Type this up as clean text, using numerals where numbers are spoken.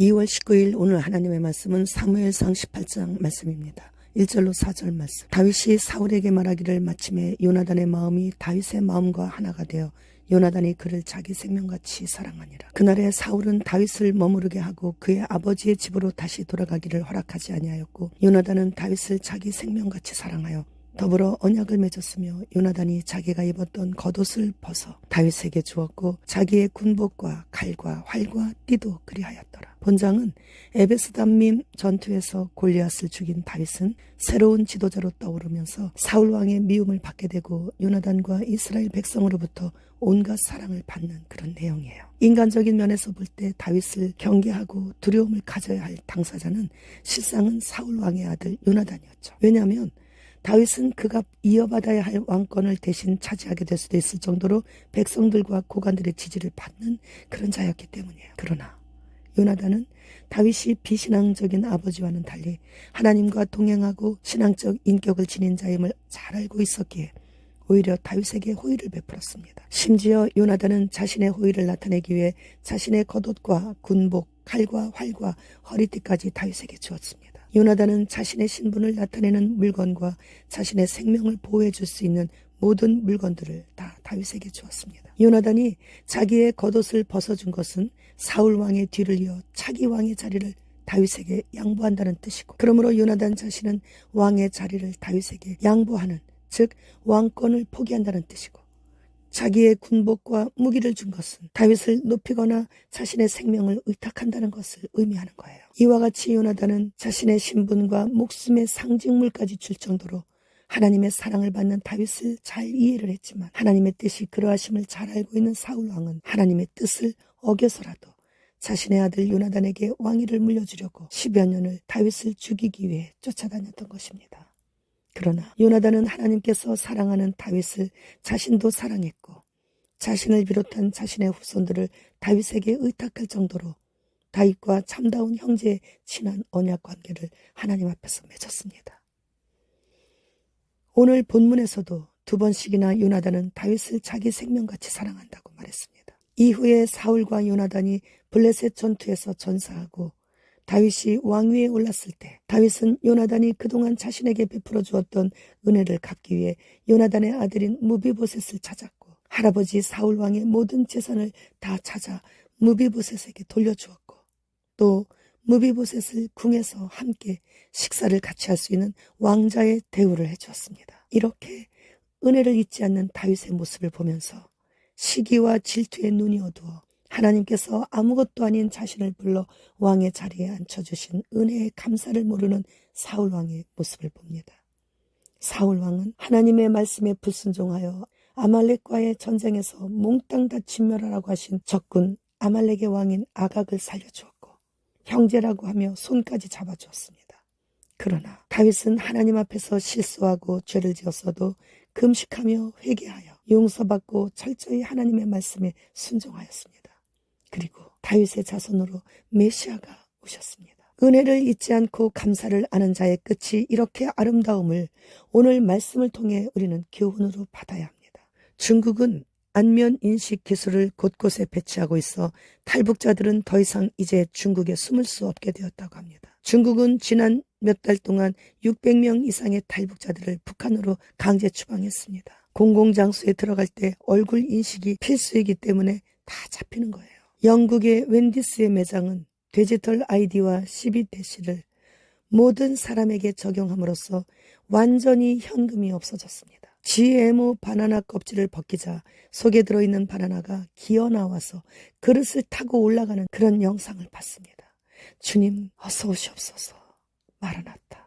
2월 19일 오늘 하나님의 말씀은 사무엘상 18장 말씀입니다. 1절로 4절 말씀. 다윗이 사울에게 말하기를 마침에 요나단의 마음이 다윗의 마음과 하나가 되어 요나단이 그를 자기 생명같이 사랑하니라. 그날에 사울은 다윗을 머무르게 하고 그의 아버지의 집으로 다시 돌아가기를 허락하지 아니하였고 요나단은 다윗을 자기 생명같이 사랑하여 더불어 언약을 맺었으며 요나단이 자기가 입었던 겉옷을 벗어 다윗에게 주었고 자기의 군복과 칼과 활과 띠도 그리하였더라. 본장은 에베스담밈 전투에서 골리앗을 죽인 다윗은 새로운 지도자로 떠오르면서 사울 왕의 미움을 받게 되고 요나단과 이스라엘 백성으로부터 온갖 사랑을 받는 그런 내용이에요. 인간적인 면에서 볼 때 다윗을 경계하고 두려움을 가져야 할 당사자는 실상은 사울 왕의 아들 요나단이었죠. 왜냐하면 다윗은 그가 이어받아야 할 왕권을 대신 차지하게 될 수도 있을 정도로 백성들과 고관들의 지지를 받는 그런 자였기 때문이에요. 그러나 요나단은 다윗이 비신앙적인 아버지와는 달리 하나님과 동행하고 신앙적 인격을 지닌 자임을 잘 알고 있었기에 오히려 다윗에게 호의를 베풀었습니다. 심지어 요나단은 자신의 호의를 나타내기 위해 자신의 겉옷과 군복, 칼과 활과 허리띠까지 다윗에게 주었습니다. 요나단은 자신의 신분을 나타내는 물건과 자신의 생명을 보호해 줄 수 있는 모든 물건들을 다 다윗에게 주었습니다. 요나단이 자기의 겉옷을 벗어준 것은 사울 왕의 뒤를 이어 차기 왕의 자리를 다윗에게 양보한다는 뜻이고, 그러므로 요나단 자신은 왕의 자리를 다윗에게 양보하는, 즉 왕권을 포기한다는 뜻이고, 자기의 군복과 무기를 준 것은 다윗을 높이거나 자신의 생명을 의탁한다는 것을 의미하는 거예요. 이와 같이 요나단은 자신의 신분과 목숨의 상징물까지 줄 정도로 하나님의 사랑을 받는 다윗을 잘 이해를 했지만, 하나님의 뜻이 그러하심을 잘 알고 있는 사울 왕은 하나님의 뜻을 어겨서라도 자신의 아들 요나단에게 왕위를 물려주려고 10여 년을 다윗을 죽이기 위해 쫓아다녔던 것입니다. 그러나 요나단은 하나님께서 사랑하는 다윗을 자신도 사랑했고 자신을 비롯한 자신의 후손들을 다윗에게 의탁할 정도로 다윗과 참다운 형제의 친한 언약 관계를 하나님 앞에서 맺었습니다. 오늘 본문에서도 두 번씩이나 요나단은 다윗을 자기 생명같이 사랑한다고 말했습니다. 이후에 사울과 요나단이 블레셋 전투에서 전사하고 다윗이 왕위에 올랐을 때 다윗은 요나단이 그동안 자신에게 베풀어 주었던 은혜를 갚기 위해 요나단의 아들인 무비보셋을 찾았고, 할아버지 사울 왕의 모든 재산을 다 찾아 무비보셋에게 돌려주었고, 또 무비보셋을 궁에서 함께 식사를 같이 할 수 있는 왕자의 대우를 해주었습니다. 이렇게 은혜를 잊지 않는 다윗의 모습을 보면서 시기와 질투의 눈이 어두워 하나님께서 아무것도 아닌 자신을 불러 왕의 자리에 앉혀주신 은혜의 감사를 모르는 사울 왕의 모습을 봅니다. 사울 왕은 하나님의 말씀에 불순종하여 아말렉과의 전쟁에서 몽땅 다 진멸하라고 하신 적군 아말렉의 왕인 아각을 살려주었고, 형제라고 하며 손까지 잡아주었습니다. 그러나 다윗은 하나님 앞에서 실수하고 죄를 지었어도 금식하며 회개하여 용서받고 철저히 하나님의 말씀에 순종하였습니다. 그리고 다윗의 자손으로 메시아가 오셨습니다. 은혜를 잊지 않고 감사를 아는 자의 끝이 이렇게 아름다움을 오늘 말씀을 통해 우리는 교훈으로 받아야 합니다. 중국은 안면 인식 기술을 곳곳에 배치하고 있어 탈북자들은 더 이상 이제 중국에 숨을 수 없게 되었다고 합니다. 중국은 지난 몇 달 동안 600명 이상의 탈북자들을 북한으로 강제 추방했습니다. 공공장소에 들어갈 때 얼굴 인식이 필수이기 때문에 다 잡히는 거예요. 영국의 웬디스의 매장은 디지털 아이디와 CBDC를 모든 사람에게 적용함으로써 완전히 현금이 없어졌습니다. GMO 바나나 껍질을 벗기자 속에 들어있는 바나나가 기어 나와서 그릇을 타고 올라가는 그런 영상을 봤습니다. 주님 어서 오시옵소서. 마라나타.